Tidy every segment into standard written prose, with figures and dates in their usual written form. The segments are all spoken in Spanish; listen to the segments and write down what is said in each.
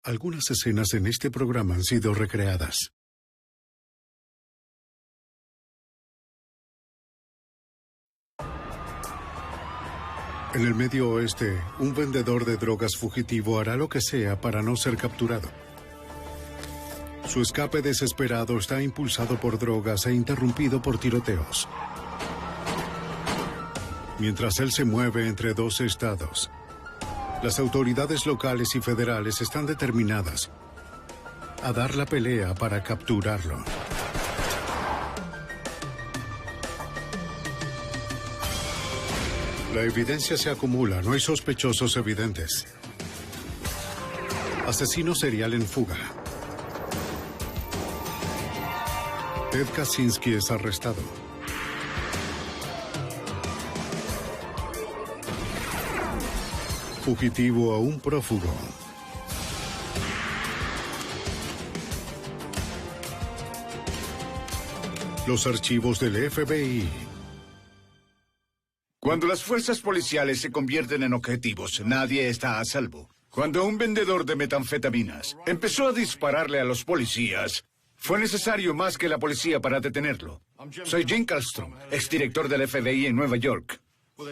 Algunas escenas en este programa han sido recreadas. En el Medio Oeste, un vendedor de drogas fugitivo hará lo que sea para no ser capturado. Su escape desesperado está impulsado por drogas e interrumpido por tiroteos. Mientras él se mueve entre dos estados, las autoridades locales y federales están determinadas a dar la pelea para capturarlo. La evidencia se acumula, no hay sospechosos evidentes. Asesino serial en fuga. Ted Kaczynski es arrestado. Fugitivo a un prófugo. Los archivos del FBI. Cuando las fuerzas policiales se convierten en objetivos, nadie está a salvo. Cuando un vendedor de metanfetaminas empezó a dispararle a los policías, fue necesario más que la policía para detenerlo. Soy Jim Kallstrom, exdirector del FBI en Nueva York.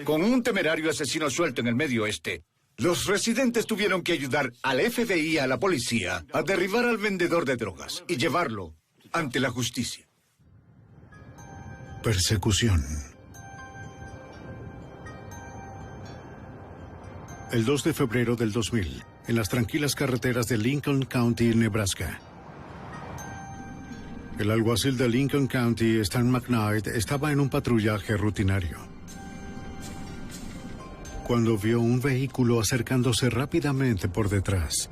Con un temerario asesino suelto en el Medio Oeste, los residentes tuvieron que ayudar al FBI y a la policía a derribar al vendedor de drogas y llevarlo ante la justicia. Persecución. El 2 de febrero del 2000, en las tranquilas carreteras de Lincoln County, Nebraska. El alguacil de Lincoln County, Stan McKnight, estaba en un patrullaje rutinario cuando vio un vehículo acercándose rápidamente por detrás.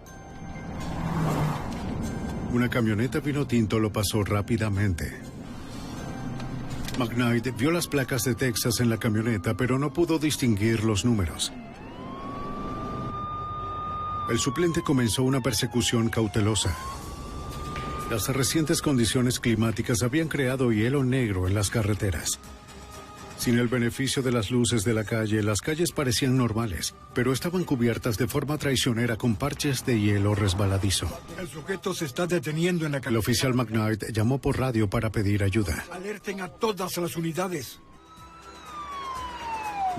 Una camioneta vino tinto lo pasó rápidamente. McKnight vio las placas de Texas en la camioneta, pero no pudo distinguir los números. El suplente comenzó una persecución cautelosa. Las recientes condiciones climáticas habían creado hielo negro en las carreteras. Sin el beneficio de las luces de la calle, las calles parecían normales, pero estaban cubiertas de forma traicionera con parches de hielo resbaladizo. El sujeto se está deteniendo en la carretera. El oficial McKnight llamó por radio para pedir ayuda. Alerten a todas las unidades.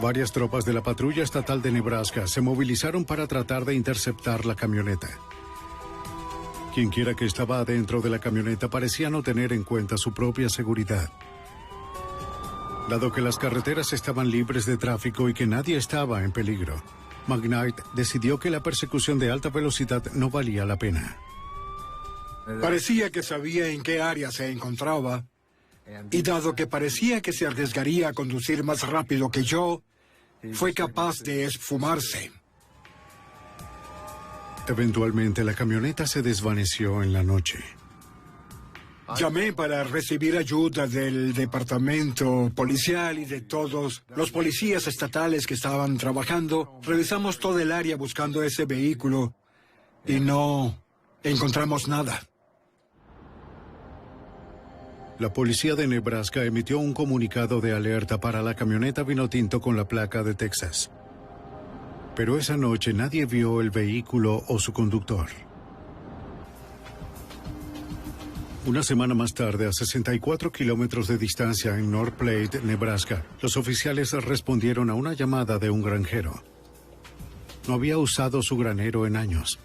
Varias tropas de la patrulla estatal de Nebraska se movilizaron para tratar de interceptar la camioneta. Quienquiera que estaba adentro de la camioneta parecía no tener en cuenta su propia seguridad. Dado que las carreteras estaban libres de tráfico y que nadie estaba en peligro, McKnight decidió que la persecución de alta velocidad no valía la pena. Parecía que sabía en qué área se encontraba, y dado que parecía que se arriesgaría a conducir más rápido que yo, fue capaz de esfumarse. Eventualmente, la camioneta se desvaneció en la noche. Llamé para recibir ayuda del departamento policial y de todos los policías estatales que estaban trabajando. Revisamos todo el área buscando ese vehículo y no encontramos nada. La policía de Nebraska emitió un comunicado de alerta para la camioneta vino tinto con la placa de Texas. Pero esa noche nadie vio el vehículo o su conductor. Una semana más tarde, a 64 kilómetros de distancia en North Platte, Nebraska, los oficiales respondieron a una llamada de un granjero. No había usado su granero en años.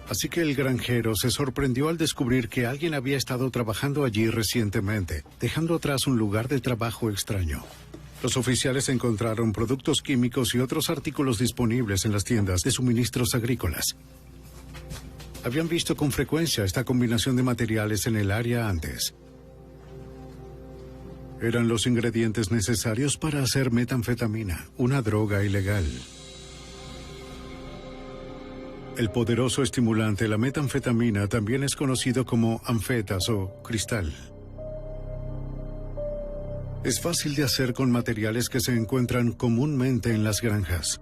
Así que el granjero se sorprendió al descubrir que alguien había estado trabajando allí recientemente, dejando atrás un lugar de trabajo extraño. Los oficiales encontraron productos químicos y otros artículos disponibles en las tiendas de suministros agrícolas. Habían visto con frecuencia esta combinación de materiales en el área antes. Eran los ingredientes necesarios para hacer metanfetamina, una droga ilegal. El poderoso estimulante, la metanfetamina, también es conocido como anfetas o cristal. Es fácil de hacer con materiales que se encuentran comúnmente en las granjas.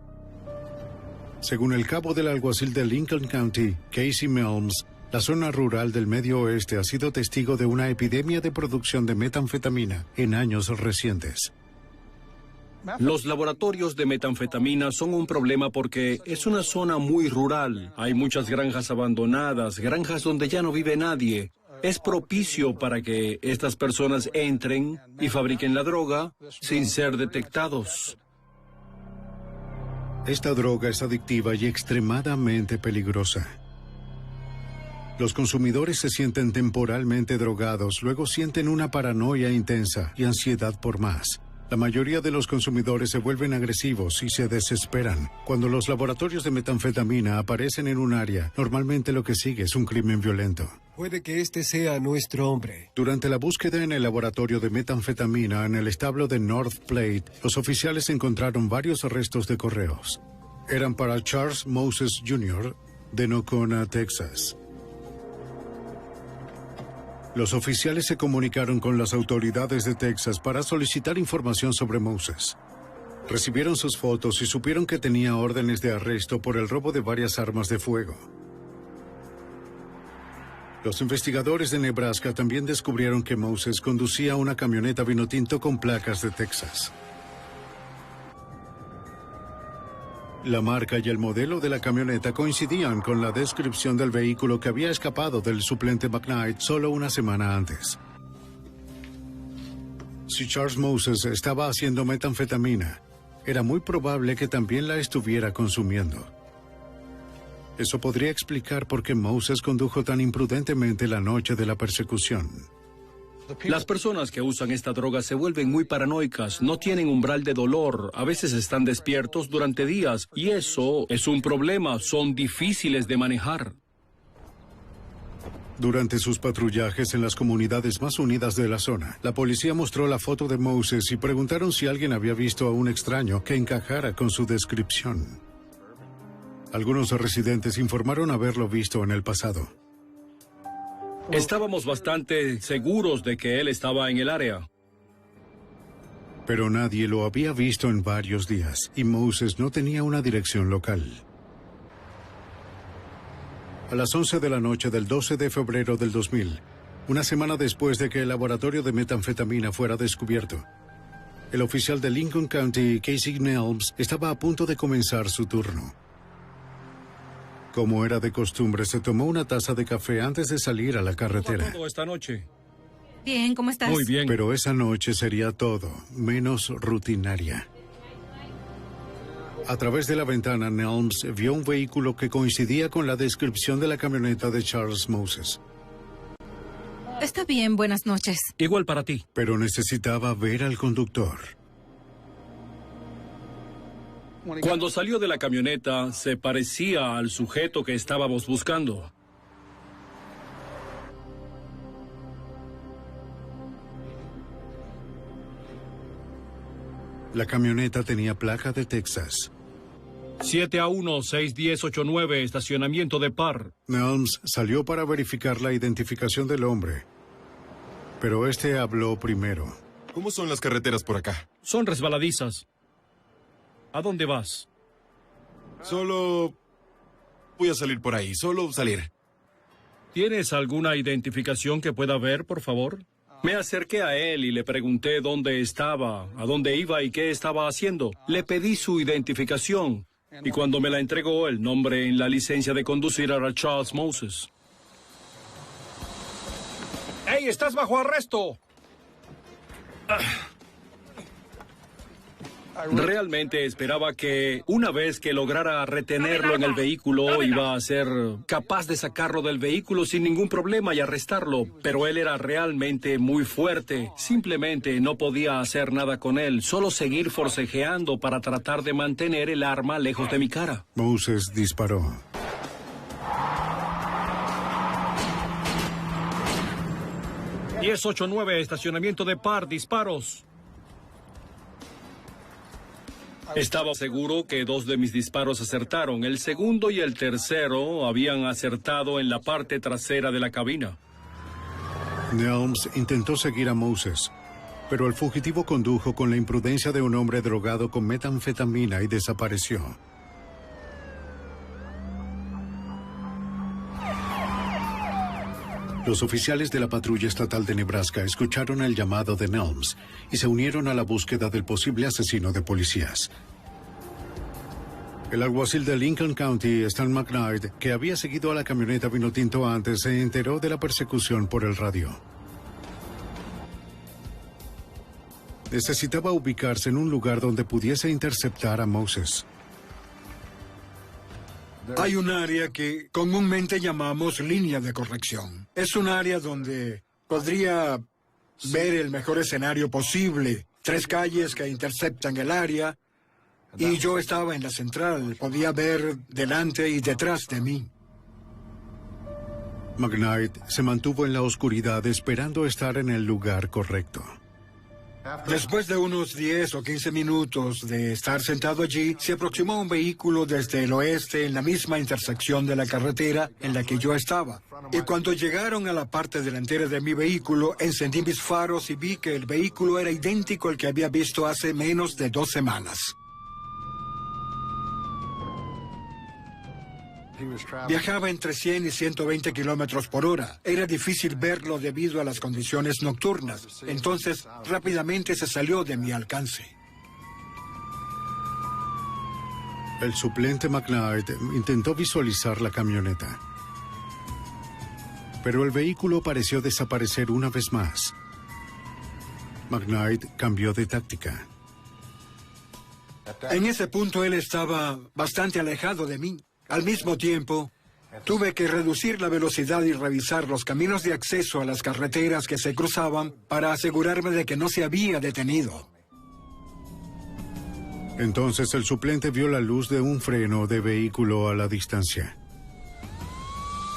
Según el cabo del alguacil de Lincoln County, Casey Milnes, la zona rural del Medio Oeste ha sido testigo de una epidemia de producción de metanfetamina en años recientes. Los laboratorios de metanfetamina son un problema porque es una zona muy rural. Hay muchas granjas abandonadas, granjas donde ya no vive nadie. Es propicio para que estas personas entren y fabriquen la droga sin ser detectados. Esta droga es adictiva y extremadamente peligrosa. Los consumidores se sienten temporalmente drogados, luego sienten una paranoia intensa y ansiedad por más. La mayoría de los consumidores se vuelven agresivos y se desesperan. Cuando los laboratorios de metanfetamina aparecen en un área, normalmente lo que sigue es un crimen violento. Puede que este sea nuestro hombre. Durante la búsqueda en el laboratorio de metanfetamina en el establo de North Platte, los oficiales encontraron varios arrestos de correos. Eran para Charles Moses Jr. de Nocona, Texas. Los oficiales se comunicaron con las autoridades de Texas para solicitar información sobre Moses. Recibieron sus fotos y supieron que tenía órdenes de arresto por el robo de varias armas de fuego. Los investigadores de Nebraska también descubrieron que Moses conducía una camioneta vinotinto con placas de Texas. La marca y el modelo de la camioneta coincidían con la descripción del vehículo que había escapado del suplente McKnight solo una semana antes. Si Charles Moses estaba haciendo metanfetamina, era muy probable que también la estuviera consumiendo. Eso podría explicar por qué Moses condujo tan imprudentemente la noche de la persecución. Las personas que usan esta droga se vuelven muy paranoicas, no tienen umbral de dolor, a veces están despiertos durante días y eso es un problema, son difíciles de manejar. Durante sus patrullajes en las comunidades más unidas de la zona, la policía mostró la foto de Moses y preguntaron si alguien había visto a un extraño que encajara con su descripción. Algunos residentes informaron haberlo visto en el pasado. Estábamos bastante seguros de que él estaba en el área. Pero nadie lo había visto en varios días y Moses no tenía una dirección local. A las 11 de la noche del 12 de febrero del 2000, una semana después de que el laboratorio de metanfetamina fuera descubierto, el oficial de Lincoln County, Casey Nelms, estaba a punto de comenzar su turno. Como era de costumbre, se tomó una taza de café antes de salir a la carretera. ¿Cómo va todo esta noche? Bien, ¿cómo estás? Muy bien. Pero esa noche sería todo, menos rutinaria. A través de la ventana, Nelms vio un vehículo que coincidía con la descripción de la camioneta de Charles Moses. Está bien, buenas noches. Igual para ti. Pero necesitaba ver al conductor. Cuando salió de la camioneta, se parecía al sujeto que estábamos buscando. La camioneta tenía placa de Texas. 7A1-610-89, estacionamiento de Parr. Nelms salió para verificar la identificación del hombre. Pero este habló primero. ¿Cómo son las carreteras por acá? Son resbaladizas. ¿A dónde vas? Solo voy a salir por ahí, solo salir. ¿Tienes alguna identificación que pueda ver, por favor? Me acerqué a él y le pregunté dónde estaba, a dónde iba y qué estaba haciendo. Le pedí su identificación y cuando me la entregó, el nombre en la licencia de conducir era Charles Moses. ¡Hey, estás bajo arresto! Realmente esperaba que una vez que lograra retenerlo en el vehículo, iba a ser capaz de sacarlo del vehículo sin ningún problema y arrestarlo. Pero él era realmente muy fuerte. Simplemente no podía hacer nada con él, solo seguir forcejeando para tratar de mantener el arma lejos de mi cara. Moses disparó. .1089, estacionamiento de Parr, disparos. Estaba seguro que 2 de mis disparos acertaron. El segundo y el tercero habían acertado en la parte trasera de la cabina. Nelms intentó seguir a Moses, pero el fugitivo condujo con la imprudencia de un hombre drogado con metanfetamina y desapareció. Los oficiales de la patrulla estatal de Nebraska escucharon el llamado de Nelms y se unieron a la búsqueda del posible asesino de policías. El alguacil de Lincoln County, Stan McKnight, que había seguido a la camioneta Vinotinto antes, se enteró de la persecución por el radio. Necesitaba ubicarse en un lugar donde pudiese interceptar a Moses. Hay un área que comúnmente llamamos línea de corrección. Es un área donde podría ver el mejor escenario posible. 3 calles que interceptan el área. Y yo estaba en la central. Podía ver delante y detrás de mí. McKnight se mantuvo en la oscuridad esperando estar en el lugar correcto. Después de unos 10 o 15 minutos de estar sentado allí, se aproximó un vehículo desde el oeste en la misma intersección de la carretera en la que yo estaba. Y cuando llegaron a la parte delantera de mi vehículo, encendí mis faros y vi que el vehículo era idéntico al que había visto hace menos de 2 semanas. Viajaba entre 100 y 120 kilómetros por hora. Era difícil verlo debido a las condiciones nocturnas. Entonces, rápidamente se salió de mi alcance. El suplente McKnight intentó visualizar la camioneta. Pero el vehículo pareció desaparecer una vez más. McKnight cambió de táctica. En ese punto él estaba bastante alejado de mí. Al mismo tiempo, tuve que reducir la velocidad y revisar los caminos de acceso a las carreteras que se cruzaban para asegurarme de que no se había detenido. Entonces el suplente vio la luz de un freno de vehículo a la distancia.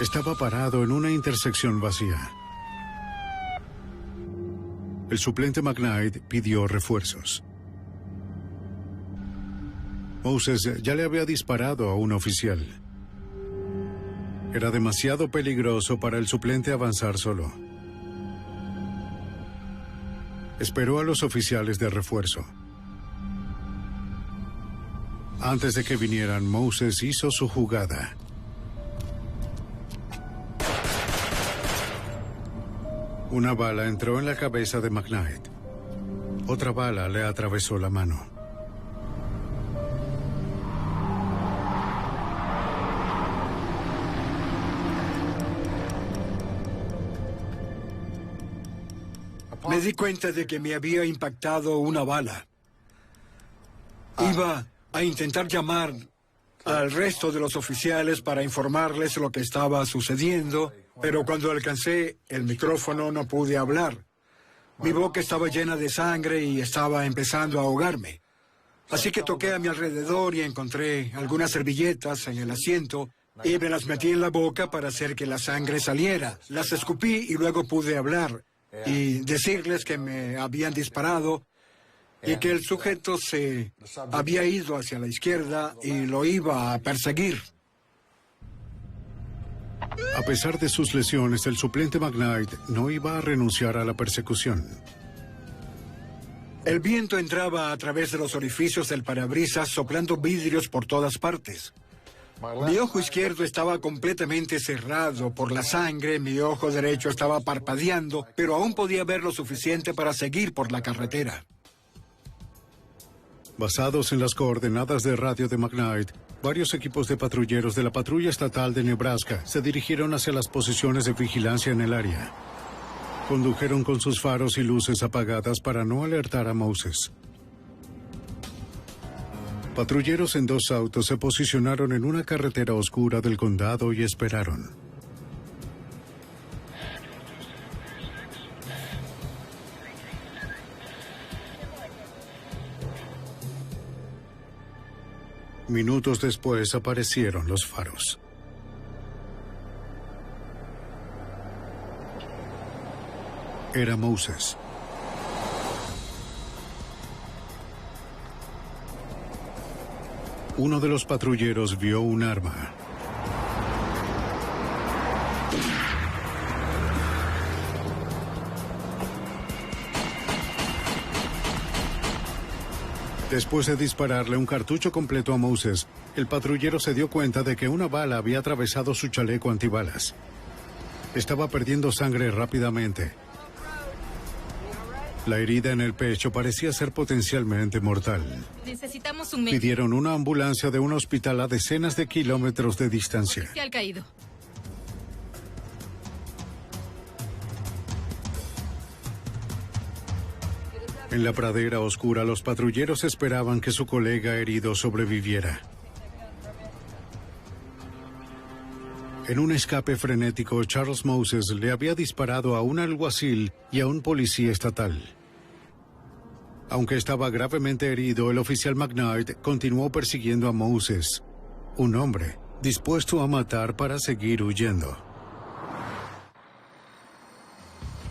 Estaba parado en una intersección vacía. El suplente McKnight pidió refuerzos. Moses ya le había disparado a un oficial. Era demasiado peligroso para el suplente avanzar solo. Esperó a los oficiales de refuerzo. Antes de que vinieran, Moses hizo su jugada. Una bala entró en la cabeza de McKnight. Otra bala le atravesó la mano. Me di cuenta de que me había impactado una bala. Iba a intentar llamar al resto de los oficiales para informarles lo que estaba sucediendo, pero cuando alcancé el micrófono no pude hablar. Mi boca estaba llena de sangre y estaba empezando a ahogarme. Así que toqué a mi alrededor y encontré algunas servilletas en el asiento y me las metí en la boca para hacer que la sangre saliera. Las escupí y luego pude hablar y decirles que me habían disparado y que el sujeto se había ido hacia la izquierda y lo iba a perseguir. A pesar de sus lesiones, el suplente McKnight no iba a renunciar a la persecución. El viento entraba a través de los orificios del parabrisas, soplando vidrios por todas partes. Mi ojo izquierdo estaba completamente cerrado por la sangre, mi ojo derecho estaba parpadeando, pero aún podía ver lo suficiente para seguir por la carretera. Basados en las coordenadas de radio de McKnight, varios equipos de patrulleros de la patrulla estatal de Nebraska se dirigieron hacia las posiciones de vigilancia en el área. Condujeron con sus faros y luces apagadas para no alertar a Moses. Patrulleros en 2 autos se posicionaron en una carretera oscura del condado y esperaron. Minutos después aparecieron los faros. Era Moses. Uno de los patrulleros vio un arma. Después de dispararle un cartucho completo a Moses, el patrullero se dio cuenta de que una bala había atravesado su chaleco antibalas. Estaba perdiendo sangre rápidamente. La herida en el pecho parecía ser potencialmente mortal. Necesitamos un médico. Pidieron una ambulancia de un hospital a decenas de kilómetros de distancia. Se ha caído. En la pradera oscura, los patrulleros esperaban que su colega herido sobreviviera. En un escape frenético, Charles Moses le había disparado a un alguacil y a un policía estatal. Aunque estaba gravemente herido, el oficial McKnight continuó persiguiendo a Moses, un hombre dispuesto a matar para seguir huyendo.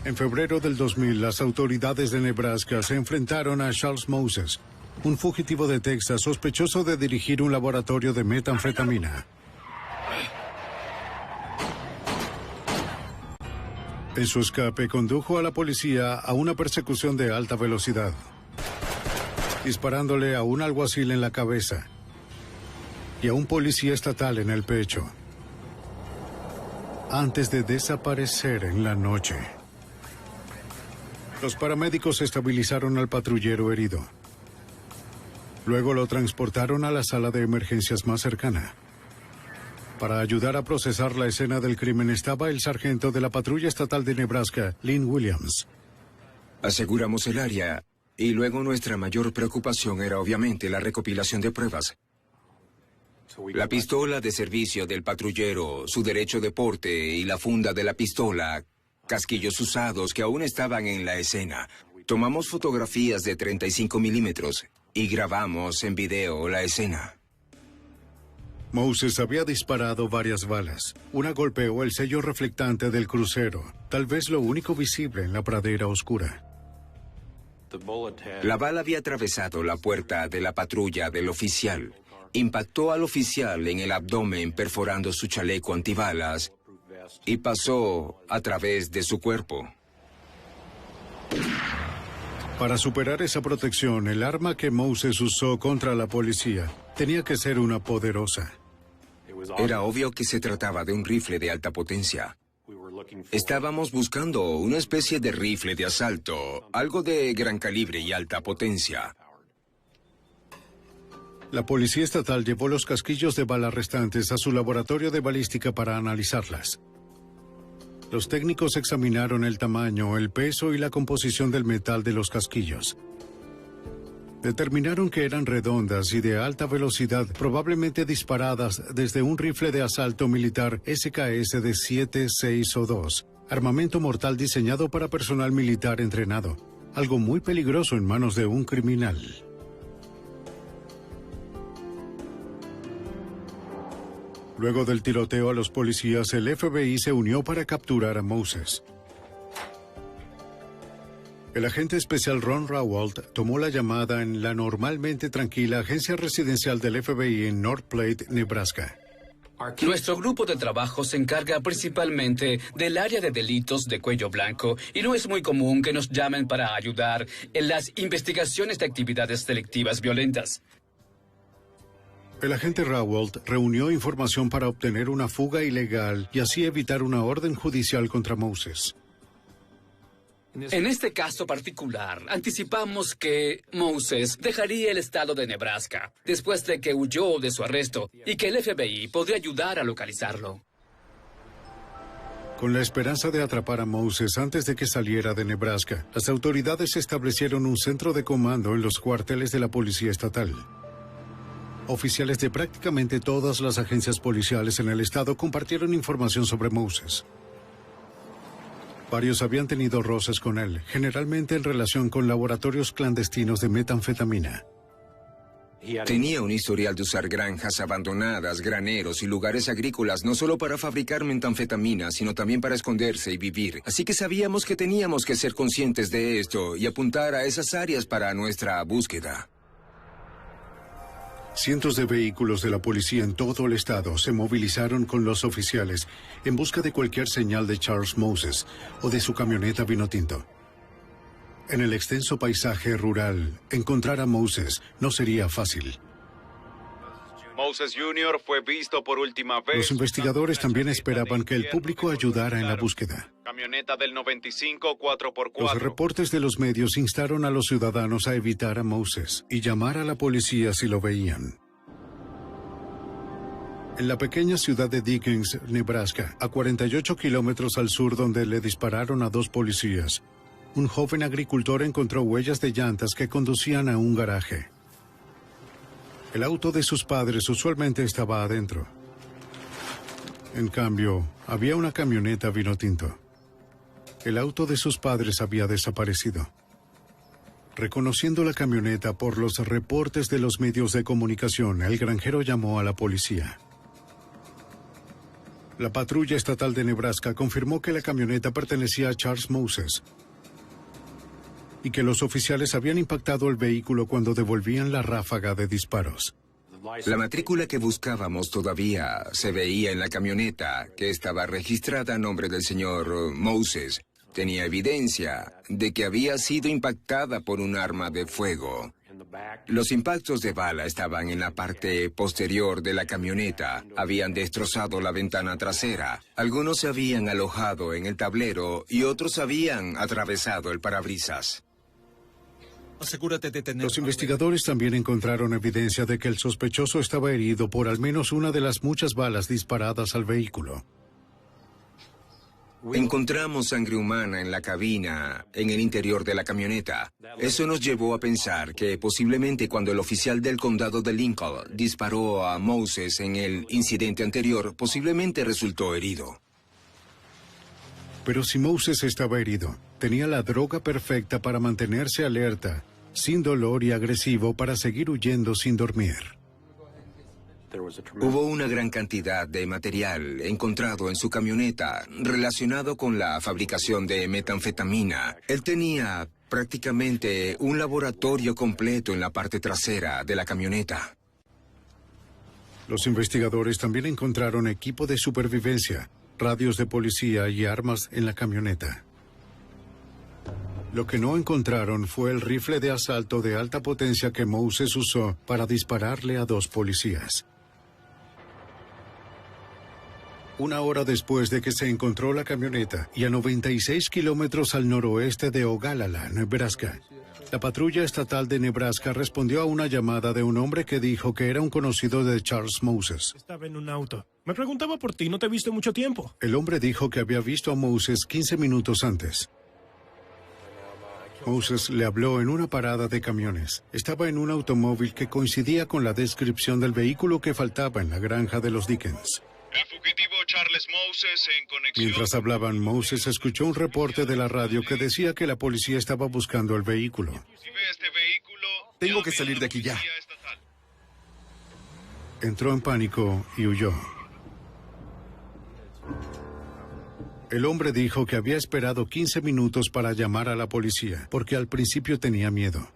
En febrero del 2000, las autoridades de Nebraska se enfrentaron a Charles Moses, un fugitivo de Texas sospechoso de dirigir un laboratorio de metanfetamina. En su escape, condujo a la policía a una persecución de alta velocidad, disparándole a un alguacil en la cabeza y a un policía estatal en el pecho, antes de desaparecer en la noche. Los paramédicos estabilizaron al patrullero herido. Luego lo transportaron a la sala de emergencias más cercana. Para ayudar a procesar la escena del crimen estaba el sargento de la patrulla estatal de Nebraska, Lynn Williams. Aseguramos el área y luego nuestra mayor preocupación era obviamente la recopilación de pruebas. La pistola de servicio del patrullero, su derecho de porte y la funda de la pistola, casquillos usados que aún estaban en la escena. Tomamos fotografías de 35 milímetros y grabamos en video la escena. Moses había disparado varias balas. Una golpeó el sello reflectante del crucero, tal vez lo único visible en la pradera oscura. La bala había atravesado la puerta de la patrulla del oficial. Impactó al oficial en el abdomen perforando su chaleco antibalas y pasó a través de su cuerpo. Para superar esa protección, el arma que Moses usó contra la policía tenía que ser una poderosa. Era obvio que se trataba de un rifle de alta potencia. Estábamos buscando una especie de rifle de asalto, algo de gran calibre y alta potencia. La policía estatal llevó los casquillos de bala restantes a su laboratorio de balística para analizarlas. Los técnicos examinaron el tamaño, el peso y la composición del metal de los casquillos. Determinaron que eran redondas y de alta velocidad, probablemente disparadas desde un rifle de asalto militar SKS de 7, 6 o 2, armamento mortal diseñado para personal militar entrenado, algo muy peligroso en manos de un criminal. Luego del tiroteo a los policías, el FBI se unió para capturar a Moses. El agente especial Ron Rawalt tomó la llamada en la normalmente tranquila agencia residencial del FBI en North Platte, Nebraska. Nuestro grupo de trabajo se encarga principalmente del área de delitos de cuello blanco y no es muy común que nos llamen para ayudar en las investigaciones de actividades delictivas violentas. El agente Rawalt reunió información para obtener una fuga ilegal y así evitar una orden judicial contra Moses. En este caso particular, anticipamos que Moses dejaría el estado de Nebraska después de que huyó de su arresto y que el FBI podría ayudar a localizarlo. Con la esperanza de atrapar a Moses antes de que saliera de Nebraska, las autoridades establecieron un centro de comando en los cuarteles de la policía estatal. Oficiales de prácticamente todas las agencias policiales en el estado compartieron información sobre Moses. Varios habían tenido roces con él, generalmente en relación con laboratorios clandestinos de metanfetamina. Tenía un historial de usar granjas abandonadas, graneros y lugares agrícolas, no solo para fabricar metanfetamina, sino también para esconderse y vivir. Así que sabíamos que teníamos que ser conscientes de esto y apuntar a esas áreas para nuestra búsqueda. Cientos de vehículos de la policía en todo el estado se movilizaron con los oficiales en busca de cualquier señal de Charles Moses o de su camioneta vinotinto. En el extenso paisaje rural, encontrar a Moses no sería fácil. Moses Jr. fue visto por última vez. Los investigadores también esperaban que el público ayudara en la búsqueda. Camioneta del 95 4x4. Los reportes de los medios instaron a los ciudadanos a evitar a Moses y llamar a la policía si lo veían. En la pequeña ciudad de Dickens, Nebraska, a 48 kilómetros al sur donde le dispararon a 2 policías, un joven agricultor encontró huellas de llantas que conducían a un garaje. El auto de sus padres usualmente estaba adentro. En cambio, había una camioneta vino tinto. El auto de sus padres había desaparecido. Reconociendo la camioneta por los reportes de los medios de comunicación, el granjero llamó a la policía. La patrulla estatal de Nebraska confirmó que la camioneta pertenecía a Charles Moses y que los oficiales habían impactado el vehículo cuando devolvían la ráfaga de disparos. La matrícula que buscábamos todavía se veía en la camioneta, que estaba registrada a nombre del señor Moses. Tenía evidencia de que había sido impactada por un arma de fuego. Los impactos de bala estaban en la parte posterior de la camioneta. Habían destrozado la ventana trasera. Algunos se habían alojado en el tablero y otros habían atravesado el parabrisas. Asegúrate de tener... Los investigadores también encontraron evidencia de que el sospechoso estaba herido por al menos una de las muchas balas disparadas al vehículo. Encontramos sangre humana en la cabina, en el interior de la camioneta. Eso nos llevó a pensar que posiblemente cuando el oficial del condado de Lincoln disparó a Moses en el incidente anterior, posiblemente resultó herido. Pero si Moses estaba herido, tenía la droga perfecta para mantenerse alerta, sin dolor y agresivo para seguir huyendo sin dormir. Hubo una gran cantidad de material encontrado en su camioneta relacionado con la fabricación de metanfetamina. Él tenía prácticamente un laboratorio completo en la parte trasera de la camioneta. Los investigadores también encontraron equipo de supervivencia, radios de policía y armas en la camioneta. Lo que no encontraron fue el rifle de asalto de alta potencia que Moses usó para dispararle a 2 policías. Una hora después de que se encontró la camioneta y a 96 kilómetros al noroeste de Ogallala, Nebraska, la patrulla estatal de Nebraska respondió a una llamada de un hombre que dijo que era un conocido de Charles Moses. Estaba en un auto. Me preguntaba por ti, no te he visto en mucho tiempo. El hombre dijo que había visto a Moses 15 minutos antes. Moses le habló en una parada de camiones. Estaba en un automóvil que coincidía con la descripción del vehículo que faltaba en la granja de los Dickens. El fugitivo Charles Moses en conexión... Mientras hablaban, Moses escuchó un reporte de la radio que decía que la policía estaba buscando el vehículo. Si ve este vehículo... Tengo que salir de aquí ya. Entró en pánico y huyó. El hombre dijo que había esperado 15 minutos para llamar a la policía, porque al principio tenía miedo.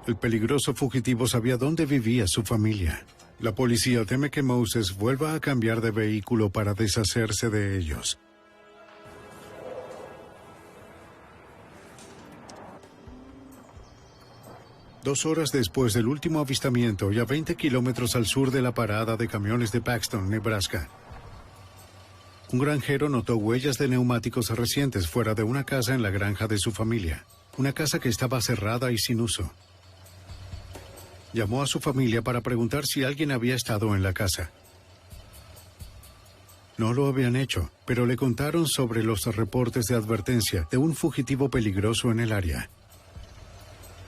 El peligroso fugitivo sabía dónde vivía su familia. La policía teme que Moses vuelva a cambiar de vehículo para deshacerse de ellos. Dos horas después del último avistamiento y a 20 kilómetros al sur de la parada de camiones de Paxton, Nebraska, un granjero notó huellas de neumáticos recientes fuera de una casa en la granja de su familia. Una casa que estaba cerrada y sin uso. Llamó a su familia para preguntar si alguien había estado en la casa. No lo habían hecho, pero le contaron sobre los reportes de advertencia de un fugitivo peligroso en el área.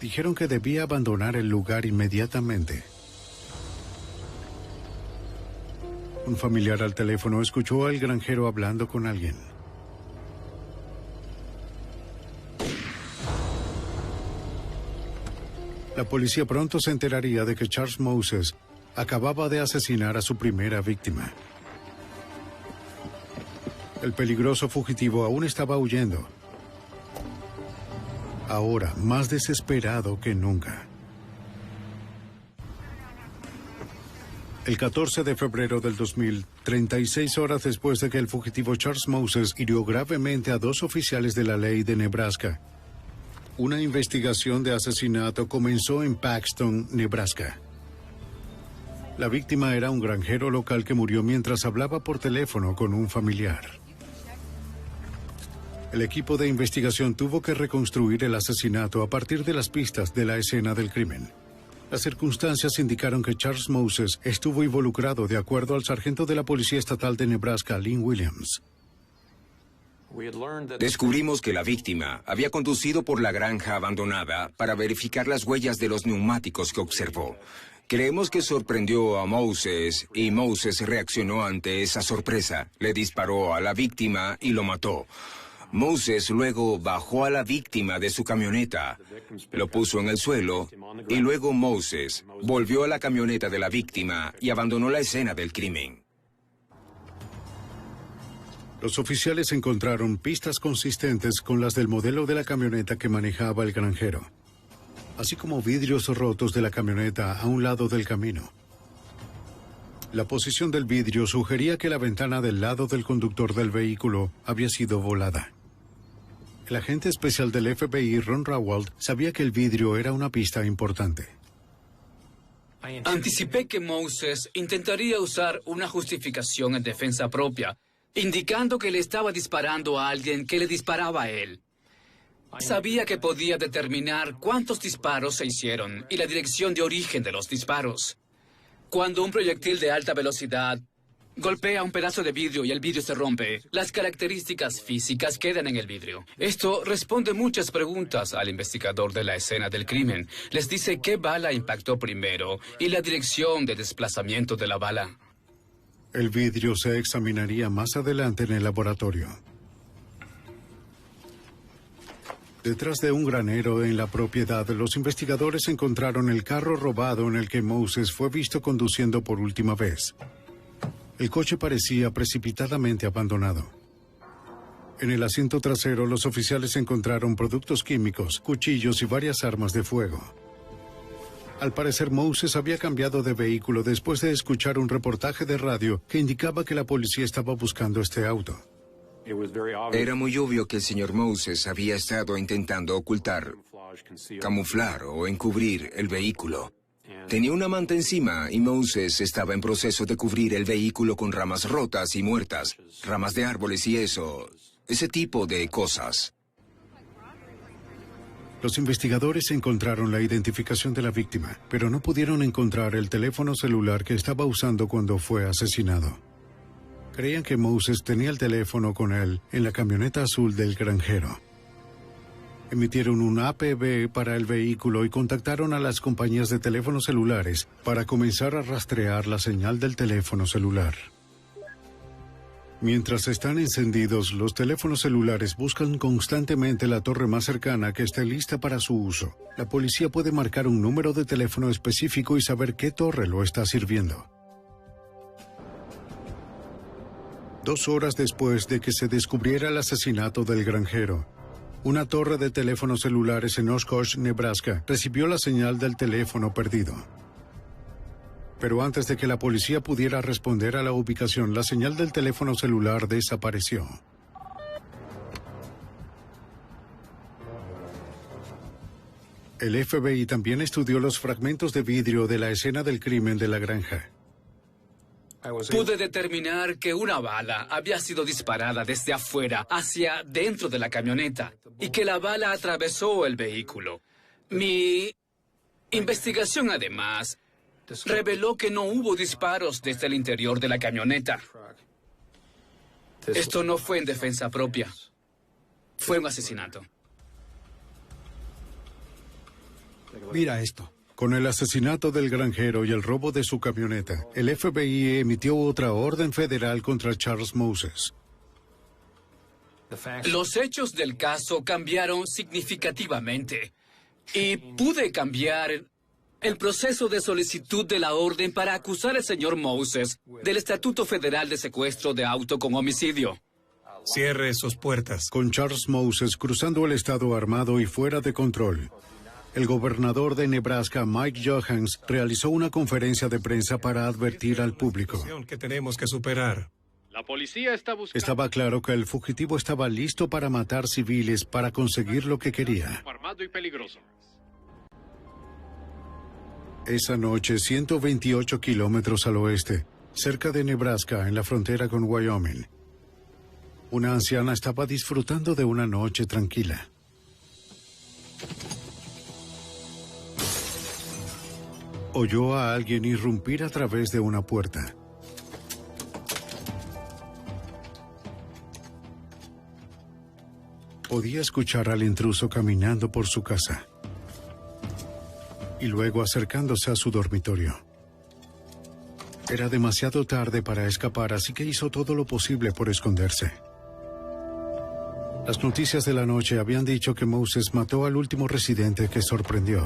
Dijeron que debía abandonar el lugar inmediatamente. Un familiar al teléfono escuchó al granjero hablando con alguien. La policía pronto se enteraría de que Charles Moses acababa de asesinar a su primera víctima. El peligroso fugitivo aún estaba huyendo. Ahora, más desesperado que nunca. El 14 de febrero del 2000, 36 horas después de que el fugitivo Charles Moses hirió gravemente a 2 oficiales de la ley de Nebraska, una investigación de asesinato comenzó en Paxton, Nebraska. La víctima era un granjero local que murió mientras hablaba por teléfono con un familiar. El equipo de investigación tuvo que reconstruir el asesinato a partir de las pistas de la escena del crimen. Las circunstancias indicaron que Charles Moses estuvo involucrado, de acuerdo al sargento de la Policía Estatal de Nebraska, Lynn Williams. Descubrimos que la víctima había conducido por la granja abandonada para verificar las huellas de los neumáticos que observó. Creemos que sorprendió a Moses y Moses reaccionó ante esa sorpresa. Le disparó a la víctima y lo mató. Moses luego bajó a la víctima de su camioneta, lo puso en el suelo y luego Moses volvió a la camioneta de la víctima y abandonó la escena del crimen. Los oficiales encontraron pistas consistentes con las del modelo de la camioneta que manejaba el granjero, así como vidrios rotos de la camioneta a un lado del camino. La posición del vidrio sugería que la ventana del lado del conductor del vehículo había sido volada. El agente especial del FBI, Ron Rawald, sabía que el vidrio era una pista importante. Anticipé que Moses intentaría usar una justificación en defensa propia, indicando que le estaba disparando a alguien que le disparaba a él. Sabía que podía determinar cuántos disparos se hicieron y la dirección de origen de los disparos. Cuando un proyectil de alta velocidad golpea un pedazo de vidrio y el vidrio se rompe, las características físicas quedan en el vidrio. Esto responde muchas preguntas al investigador de la escena del crimen. Les dice qué bala impactó primero y la dirección de desplazamiento de la bala. El vidrio se examinaría más adelante en el laboratorio. Detrás de un granero en la propiedad, los investigadores encontraron el carro robado en el que Moses fue visto conduciendo por última vez. El coche parecía precipitadamente abandonado. En el asiento trasero, los oficiales encontraron productos químicos, cuchillos y varias armas de fuego. Al parecer, Moses había cambiado de vehículo después de escuchar un reportaje de radio que indicaba que la policía estaba buscando este auto. Era muy obvio que el señor Moses había estado intentando ocultar, camuflar o encubrir el vehículo. Tenía una manta encima y Moses estaba en proceso de cubrir el vehículo con ramas rotas y muertas, ramas de árboles y ese tipo de cosas. Los investigadores encontraron la identificación de la víctima, pero no pudieron encontrar el teléfono celular que estaba usando cuando fue asesinado. Creían que Moses tenía el teléfono con él en la camioneta azul del granjero. Emitieron un APB para el vehículo y contactaron a las compañías de teléfonos celulares para comenzar a rastrear la señal del teléfono celular. Mientras están encendidos, los teléfonos celulares buscan constantemente la torre más cercana que esté lista para su uso. La policía puede marcar un número de teléfono específico y saber qué torre lo está sirviendo. 2 horas después de que se descubriera el asesinato del granjero, una torre de teléfonos celulares en Oshkosh, Nebraska, recibió la señal del teléfono perdido. Pero antes de que la policía pudiera responder a la ubicación, la señal del teléfono celular desapareció. El FBI también estudió los fragmentos de vidrio de la escena del crimen de la granja. Pude determinar que una bala había sido disparada desde afuera hacia dentro de la camioneta y que la bala atravesó el vehículo. Mi investigación, además, reveló que no hubo disparos desde el interior de la camioneta. Esto no fue en defensa propia. Fue un asesinato. Mira esto. Con el asesinato del granjero y el robo de su camioneta, el FBI emitió otra orden federal contra Charles Moses. Los hechos del caso cambiaron significativamente y pude cambiar el proceso de solicitud de la orden para acusar al señor Moses del Estatuto Federal de Secuestro de Auto con Homicidio. Cierre sus puertas. Con Charles Moses cruzando el estado armado y fuera de control, el gobernador de Nebraska, Mike Johanns, realizó una conferencia de prensa para advertir al público. Que tenemos que superar. La policía está buscando... Estaba claro que el fugitivo estaba listo para matar civiles para conseguir lo que quería. Armado y peligroso. Esa noche, 128 kilómetros al oeste, cerca de Nebraska, en la frontera con Wyoming, una anciana estaba disfrutando de una noche tranquila. Oyó a alguien irrumpir a través de una puerta. Podía escuchar al intruso caminando por su casa y luego acercándose a su dormitorio. Era demasiado tarde para escapar, así que hizo todo lo posible por esconderse. Las noticias de la noche habían dicho que Moses mató al último residente que sorprendió.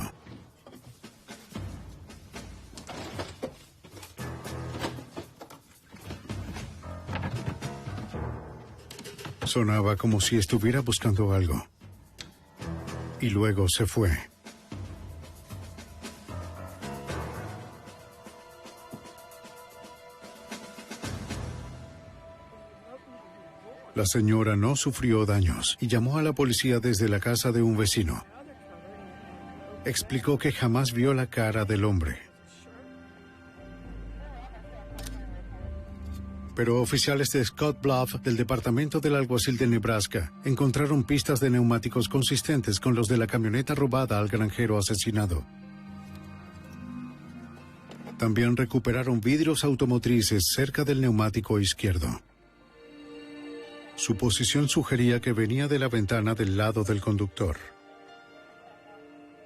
Sonaba como si estuviera buscando algo. Y luego se fue. La señora no sufrió daños y llamó a la policía desde la casa de un vecino. Explicó que jamás vio la cara del hombre. Pero oficiales de Scott Bluff, del Departamento del Alguacil de Nebraska, encontraron pistas de neumáticos consistentes con los de la camioneta robada al granjero asesinado. También recuperaron vidrios automotrices cerca del neumático izquierdo. Su posición sugería que venía de la ventana del lado del conductor.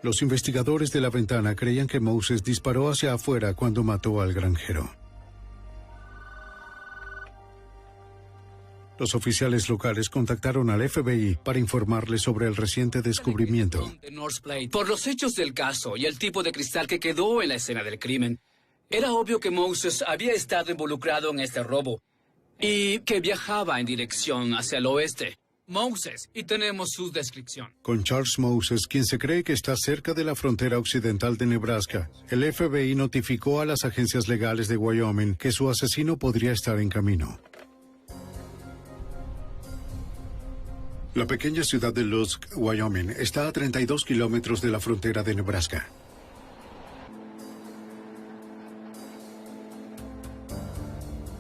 Los investigadores de la ventana creían que Moses disparó hacia afuera cuando mató al granjero. Los oficiales locales contactaron al FBI para informarles sobre el reciente descubrimiento. Por los hechos del caso y el tipo de cristal que quedó en la escena del crimen, era obvio que Moses había estado involucrado en este robo y que viajaba en dirección hacia el oeste. Moses, y tenemos su descripción. Con Charles Moses, quien se cree que está cerca de la frontera occidental de Nebraska, el FBI notificó a las agencias legales de Wyoming que su asesino podría estar en camino. La pequeña ciudad de Lusk, Wyoming, está a 32 kilómetros de la frontera de Nebraska.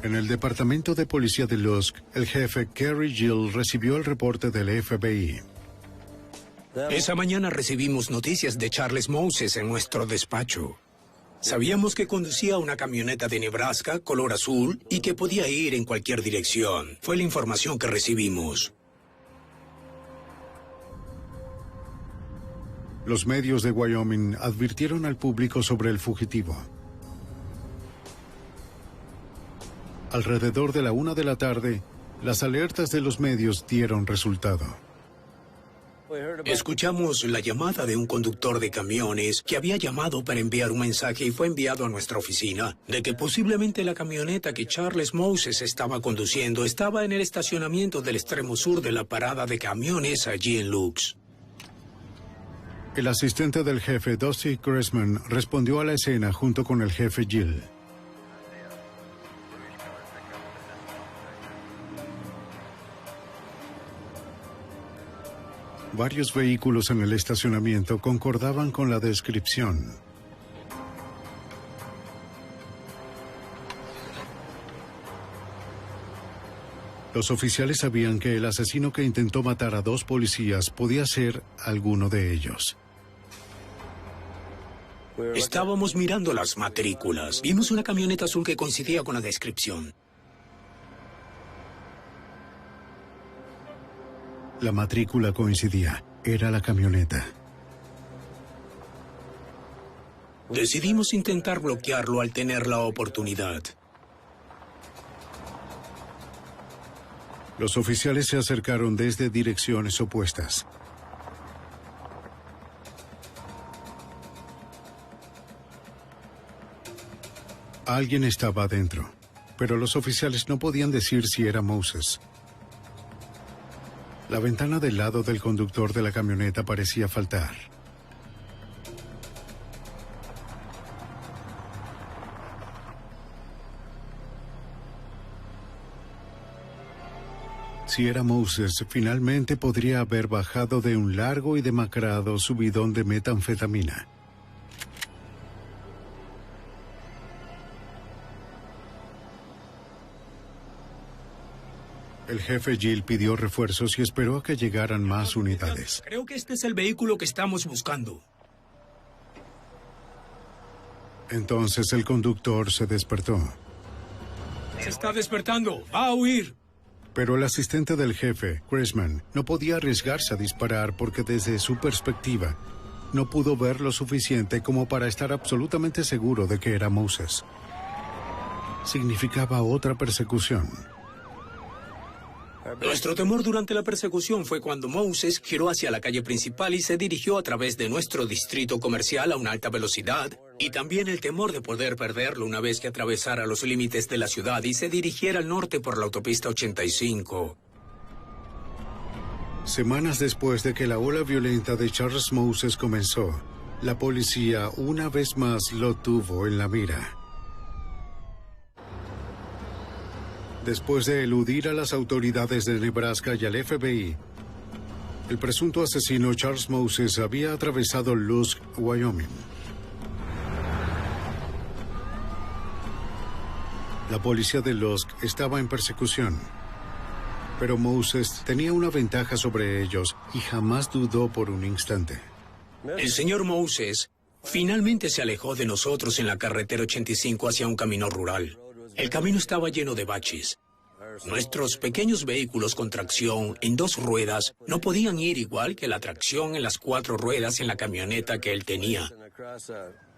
En el departamento de policía de Lusk, el jefe Kerry Gill recibió el reporte del FBI. Esa mañana recibimos noticias de Charles Moses en nuestro despacho. Sabíamos que conducía una camioneta de Nebraska color azul y que podía ir en cualquier dirección. Fue la información que recibimos. Los medios de Wyoming advirtieron al público sobre el fugitivo. Alrededor de la 1 de la tarde, las alertas de los medios dieron resultado. Escuchamos la llamada de un conductor de camiones que había llamado para enviar un mensaje y fue enviado a nuestra oficina de que posiblemente la camioneta que Charles Moses estaba conduciendo estaba en el estacionamiento del extremo sur de la parada de camiones allí en Lusk. El asistente del jefe, Dusty Gressman, respondió a la escena junto con el jefe Gill. Varios vehículos en el estacionamiento concordaban con la descripción. Los oficiales sabían que el asesino que intentó matar a 2 policías podía ser alguno de ellos. Estábamos mirando las matrículas. Vimos una camioneta azul que coincidía con la descripción. La matrícula coincidía. Era la camioneta. Decidimos intentar bloquearlo al tener la oportunidad. Los oficiales se acercaron desde direcciones opuestas. Alguien estaba adentro, pero los oficiales no podían decir si era Moses. La ventana del lado del conductor de la camioneta parecía faltar. Si era Moses, finalmente podría haber bajado de un largo y demacrado subidón de metanfetamina. El jefe Gill pidió refuerzos y esperó a que llegaran más unidades. Creo que este es el vehículo que estamos buscando. Entonces el conductor se despertó. Se está despertando. Va a huir. Pero el asistente del jefe, Chrisman, no podía arriesgarse a disparar porque desde su perspectiva no pudo ver lo suficiente como para estar absolutamente seguro de que era Moses. Significaba otra persecución. Nuestro temor durante la persecución fue cuando Moses giró hacia la calle principal y se dirigió a través de nuestro distrito comercial a una alta velocidad, y también el temor de poder perderlo una vez que atravesara los límites de la ciudad y se dirigiera al norte por la autopista 85. Semanas después de que la ola violenta de Charles Moses comenzó, la policía una vez más lo tuvo en la mira. Después de eludir a las autoridades de Nebraska y al FBI, el presunto asesino Charles Moses había atravesado Lusk, Wyoming. La policía de Lusk estaba en persecución, pero Moses tenía una ventaja sobre ellos y jamás dudó por un instante. El señor Moses finalmente se alejó de nosotros en la carretera 85 hacia un camino rural. El camino estaba lleno de baches. Nuestros pequeños vehículos con tracción en 2 ruedas no podían ir igual que la tracción en las 4 ruedas en la camioneta que él tenía.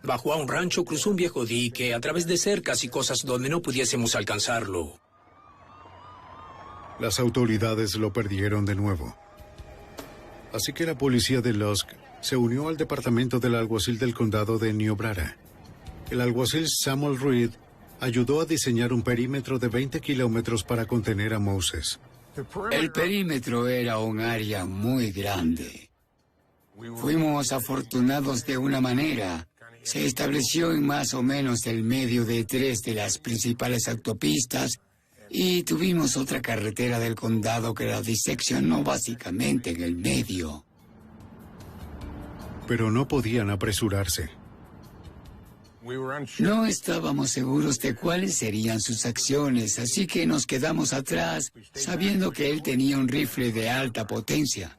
Bajó a un rancho, cruzó un viejo dique a través de cercas y cosas donde no pudiésemos alcanzarlo. Las autoridades lo perdieron de nuevo. Así que la policía de Lusk se unió al departamento del alguacil del condado de Niobrara. El alguacil Samuel Reed ayudó a diseñar un perímetro de 20 kilómetros para contener a Moses. El perímetro era un área muy grande. Fuimos afortunados de una manera. Se estableció en más o menos el medio de 3 de las principales autopistas y tuvimos otra carretera del condado que la diseccionó básicamente en el medio. Pero no podían apresurarse. No estábamos seguros de cuáles serían sus acciones, así que nos quedamos atrás, sabiendo que él tenía un rifle de alta potencia.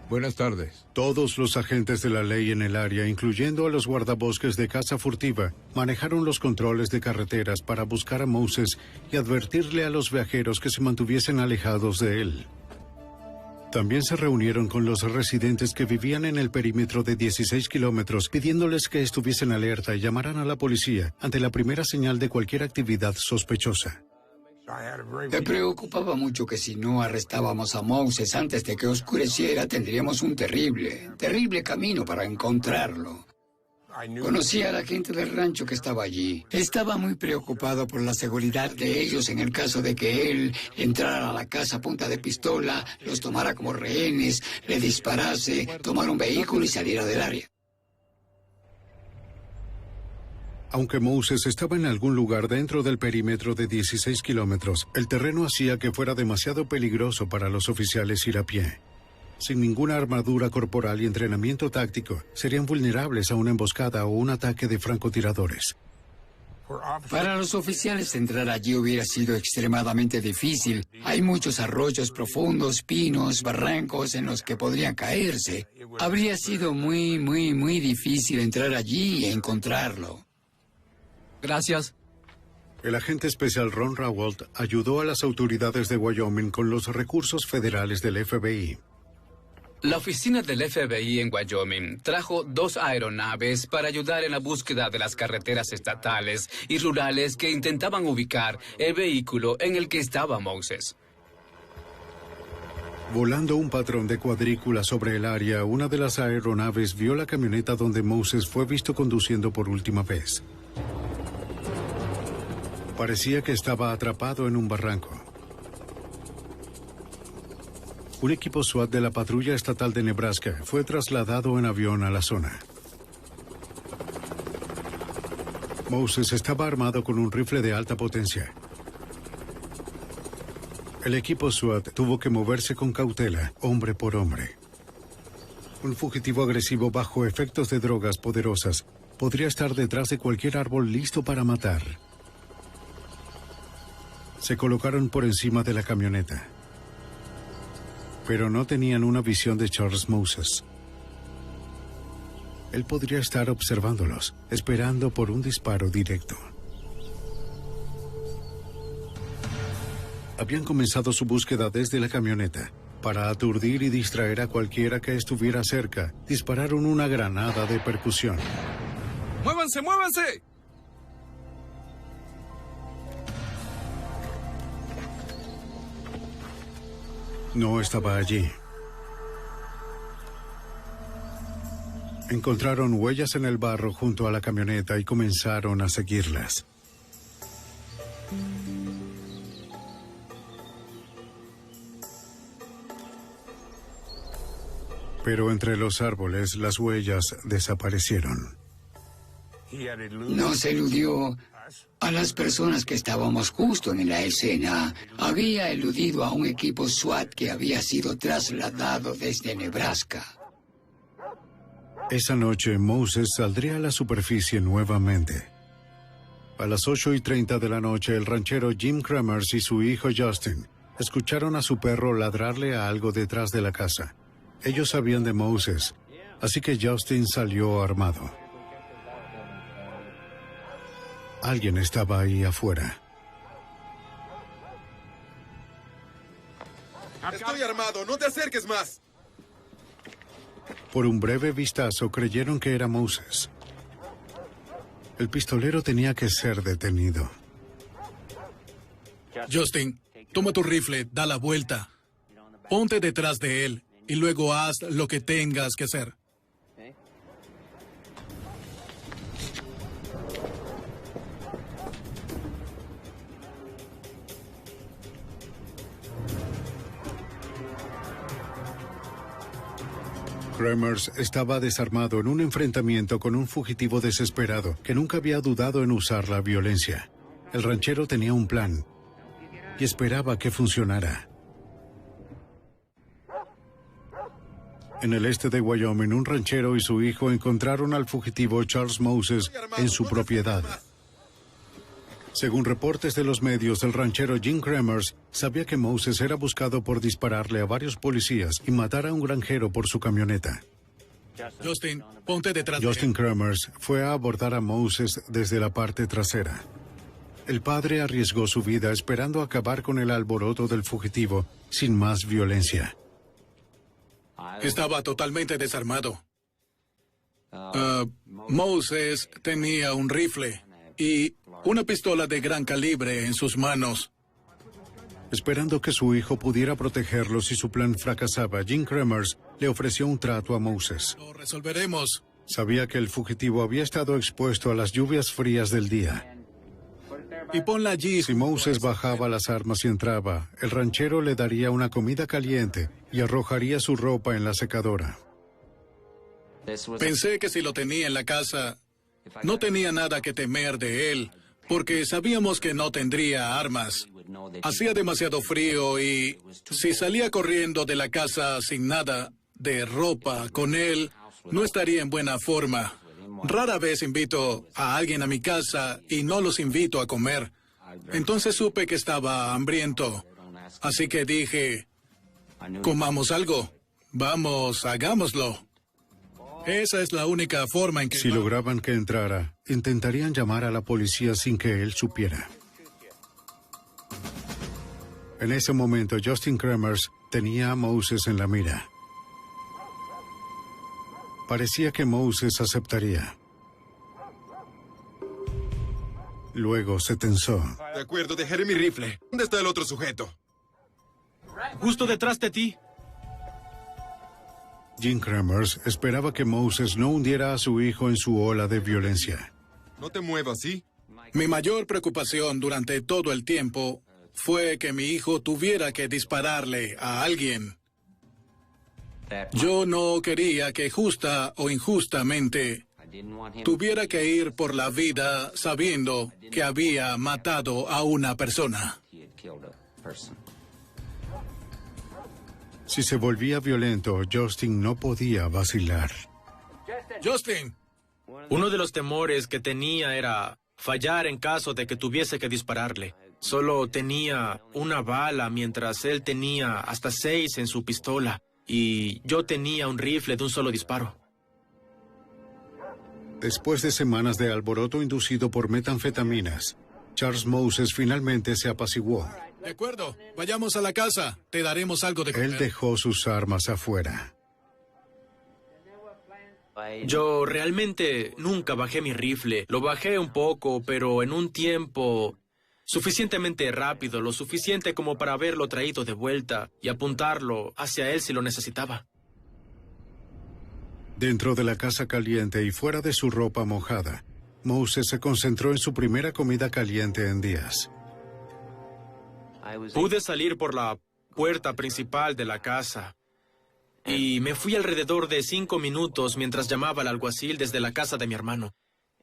Buenas tardes. Todos los agentes de la ley en el área, incluyendo a los guardabosques de caza furtiva, manejaron los controles de carreteras para buscar a Moses y advertirle a los viajeros que se mantuviesen alejados de él. También se reunieron con los residentes que vivían en el perímetro de 16 kilómetros, pidiéndoles que estuviesen alerta y llamaran a la policía ante la primera señal de cualquier actividad sospechosa. Me preocupaba mucho que si no arrestábamos a Moses antes de que oscureciera, tendríamos un terrible camino para encontrarlo. Conocía a la gente del rancho que estaba allí. Estaba muy preocupado por la seguridad de ellos en el caso de que él entrara a la casa a punta de pistola, los tomara como rehenes, le disparase, tomara un vehículo y saliera del área. Aunque Moses estaba en algún lugar dentro del perímetro de 16 kilómetros, el terreno hacía que fuera demasiado peligroso para los oficiales ir a pie. Sin ninguna armadura corporal y entrenamiento táctico, serían vulnerables a una emboscada o un ataque de francotiradores. Para los oficiales entrar allí hubiera sido extremadamente difícil. Hay muchos arroyos profundos, pinos, barrancos en los que podrían caerse. Habría sido muy difícil entrar allí y encontrarlo. Gracias. El agente especial Ron Rawalt ayudó a las autoridades de Wyoming con los recursos federales del FBI. La oficina del FBI en Wyoming trajo 2 aeronaves para ayudar en la búsqueda de las carreteras estatales y rurales que intentaban ubicar el vehículo en el que estaba Moses. Volando un patrón de cuadrícula sobre el área, una de las aeronaves vio la camioneta donde Moses fue visto conduciendo por última vez. Parecía que estaba atrapado en un barranco. Un equipo SWAT de la Patrulla Estatal de Nebraska fue trasladado en avión a la zona. Moses estaba armado con un rifle de alta potencia. El equipo SWAT tuvo que moverse con cautela, hombre por hombre. Un fugitivo agresivo bajo efectos de drogas poderosas podría estar detrás de cualquier árbol listo para matar. Se colocaron por encima de la camioneta, pero no tenían una visión de Charles Moses. Él podría estar observándolos, esperando por un disparo directo. Habían comenzado su búsqueda desde la camioneta. Para aturdir y distraer a cualquiera que estuviera cerca, dispararon una granada de percusión. ¡Muévanse, muévanse! No estaba allí. Encontraron huellas en el barro junto a la camioneta y comenzaron a seguirlas. Pero entre los árboles las huellas desaparecieron. Nos eludió a las personas que estábamos justo en la escena. Había eludido a un equipo SWAT que había sido trasladado desde Nebraska. Esa noche, Moses saldría a la superficie nuevamente. A las 8:30 de la noche, el ranchero Jim Kremers y su hijo Justin escucharon a su perro ladrarle a algo detrás de la casa. Ellos sabían de Moses, así que Justin salió armado. Alguien estaba ahí afuera. Estoy armado, no te acerques más. Por un breve vistazo creyeron que era Moses. El pistolero tenía que ser detenido. Justin, toma tu rifle, da la vuelta. Ponte detrás de él y luego haz lo que tengas que hacer. Kremers estaba desarmado en un enfrentamiento con un fugitivo desesperado que nunca había dudado en usar la violencia. El ranchero tenía un plan y esperaba que funcionara. En el este de Wyoming, un ranchero y su hijo encontraron al fugitivo Charles Moses en su propiedad. Según reportes de los medios, el ranchero Jim Kremers sabía que Moses era buscado por dispararle a varios policías y matar a un granjero por su camioneta. Justin, ponte detrás de él. Justin Kremers fue a abordar a Moses desde la parte trasera. El padre arriesgó su vida esperando acabar con el alboroto del fugitivo sin más violencia. Estaba totalmente desarmado. Moses tenía un rifle y una pistola de gran calibre en sus manos. Esperando que su hijo pudiera protegerlo si su plan fracasaba, Jim Kremers le ofreció un trato a Moses. Lo resolveremos. Sabía que el fugitivo había estado expuesto a las lluvias frías del día. Y ponla allí. Si Moses bajaba las armas y entraba, el ranchero le daría una comida caliente y arrojaría su ropa en la secadora. Pensé que si lo tenía en la casa, no tenía nada que temer de él, porque sabíamos que no tendría armas. Hacía demasiado frío y si salía corriendo de la casa sin nada de ropa con él, no estaría en buena forma. Rara vez invito a alguien a mi casa y no los invito a comer. Entonces supe que estaba hambriento. Así que dije, comamos algo. Vamos, hagámoslo. Esa es la única forma en que... Si lograban que entrara, intentarían llamar a la policía sin que él supiera. En ese momento, Justin Kremers tenía a Moses en la mira. Parecía que Moses aceptaría. Luego se tensó. De acuerdo, dejaré mi rifle. ¿Dónde está el otro sujeto? Justo detrás de ti. Jim Kremers esperaba que Moses no hundiera a su hijo en su ola de violencia. No te muevas, ¿sí? Mi mayor preocupación durante todo el tiempo fue que mi hijo tuviera que dispararle a alguien. Yo no quería que justa o injustamente tuviera que ir por la vida sabiendo que había matado a una persona. Si se volvía violento, Justin no podía vacilar. Justin. Uno de los temores que tenía era fallar en caso de que tuviese que dispararle. solo tenía una bala, mientras él tenía hasta 6 en su pistola. Y yo tenía un rifle de un solo disparo. Después de semanas de alboroto inducido por metanfetaminas, Charles Moses finalmente se apaciguó. De acuerdo, vayamos a la casa. Te daremos algo de comer. Él dejó sus armas afuera. Yo realmente nunca bajé mi rifle. Lo bajé un poco, pero en un tiempo suficientemente rápido, lo suficiente como para haberlo traído de vuelta y apuntarlo hacia él si lo necesitaba. Dentro de la casa caliente y fuera de su ropa mojada, Moses se concentró en su primera comida caliente en días. Pude salir por la puerta principal de la casa y me fui alrededor de 5 minutos mientras llamaba al alguacil desde la casa de mi hermano.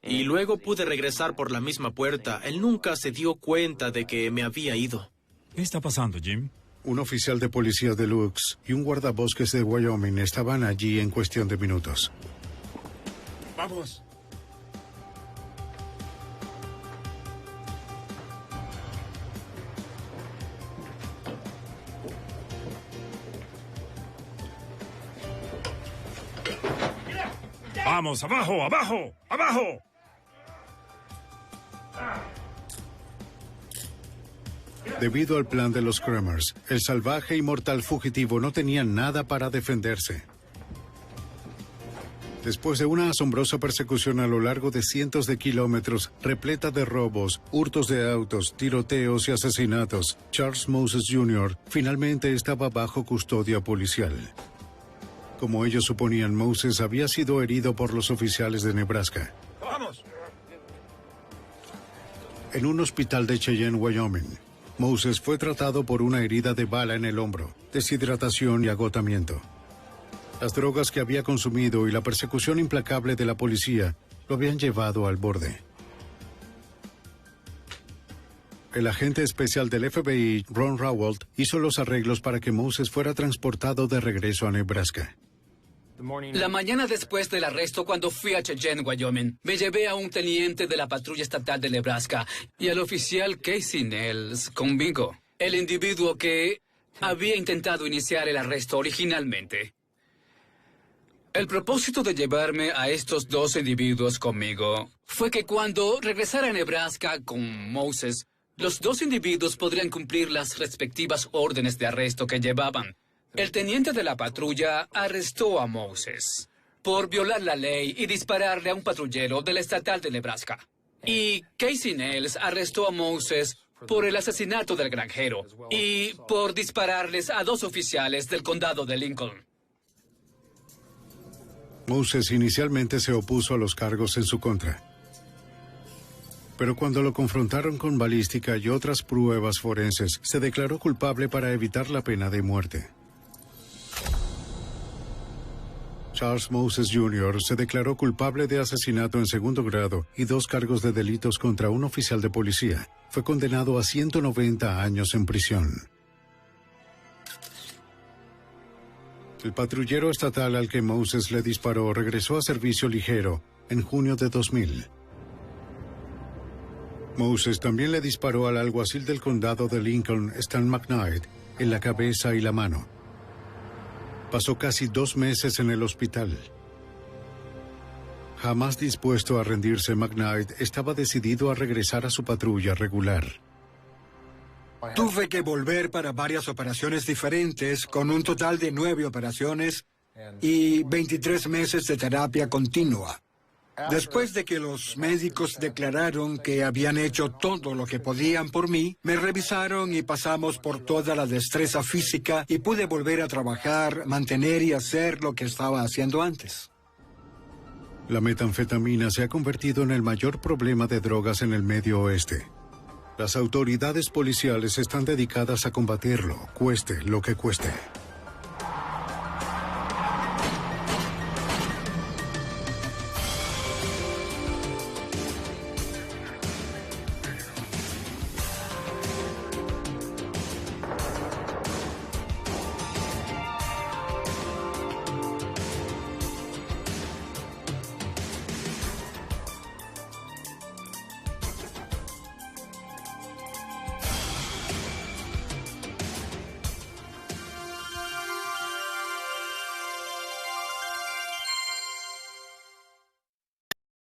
Y luego pude regresar por la misma puerta. Él nunca se dio cuenta de que me había ido. ¿Qué está pasando, Jim? Un oficial de policía de Lux y un guardabosques de Wyoming estaban allí en cuestión de minutos. ¡Vamos! ¡Vamos, abajo, abajo, abajo! Debido al plan de los Kremers, el salvaje y mortal fugitivo no tenía nada para defenderse. Después de una asombrosa persecución a lo largo de cientos de kilómetros, repleta de robos, hurtos de autos, tiroteos y asesinatos, Charles Moses Jr. finalmente estaba bajo custodia policial. Como ellos suponían, Moses había sido herido por los oficiales de Nebraska. ¡Vamos! En un hospital de Cheyenne, Wyoming, Moses fue tratado por una herida de bala en el hombro, deshidratación y agotamiento. Las drogas que había consumido y la persecución implacable de la policía lo habían llevado al borde. El agente especial del FBI, Ron Rawalt, hizo los arreglos para que Moses fuera transportado de regreso a Nebraska. La mañana después del arresto, cuando fui a Cheyenne, Wyoming, me llevé a un teniente de la patrulla estatal de Nebraska y al oficial Casey Nels conmigo, el individuo que había intentado iniciar el arresto originalmente. El propósito de llevarme a estos 2 individuos conmigo fue que cuando regresara a Nebraska con Moses, los 2 individuos podrían cumplir las respectivas órdenes de arresto que llevaban. El teniente de la patrulla arrestó a Moses por violar la ley y dispararle a un patrullero del estatal de Nebraska. Y Casey Nels arrestó a Moses por el asesinato del granjero y por dispararles a 2 oficiales del condado de Lincoln. Moses inicialmente se opuso a los cargos en su contra. Pero cuando lo confrontaron con balística y otras pruebas forenses, se declaró culpable para evitar la pena de muerte. Charles Moses Jr. se declaró culpable de asesinato en segundo grado y 2 cargos de delitos contra un oficial de policía. Fue condenado a 190 años en prisión. El patrullero estatal al que Moses le disparó regresó a servicio ligero en junio de 2000. Moses también le disparó al alguacil del condado de Lincoln, Stan McKnight, en la cabeza y la mano. Pasó casi 2 meses en el hospital. Jamás dispuesto a rendirse, McKnight estaba decidido a regresar a su patrulla regular. Tuve que volver para varias operaciones diferentes, con un total de 9 operaciones y 23 meses de terapia continua. Después de que los médicos declararon que habían hecho todo lo que podían por mí, me revisaron y pasamos por toda la destreza física y pude volver a trabajar, mantener y hacer lo que estaba haciendo antes. La metanfetamina se ha convertido en el mayor problema de drogas en el Medio Oeste. Las autoridades policiales están dedicadas a combatirlo, cueste lo que cueste.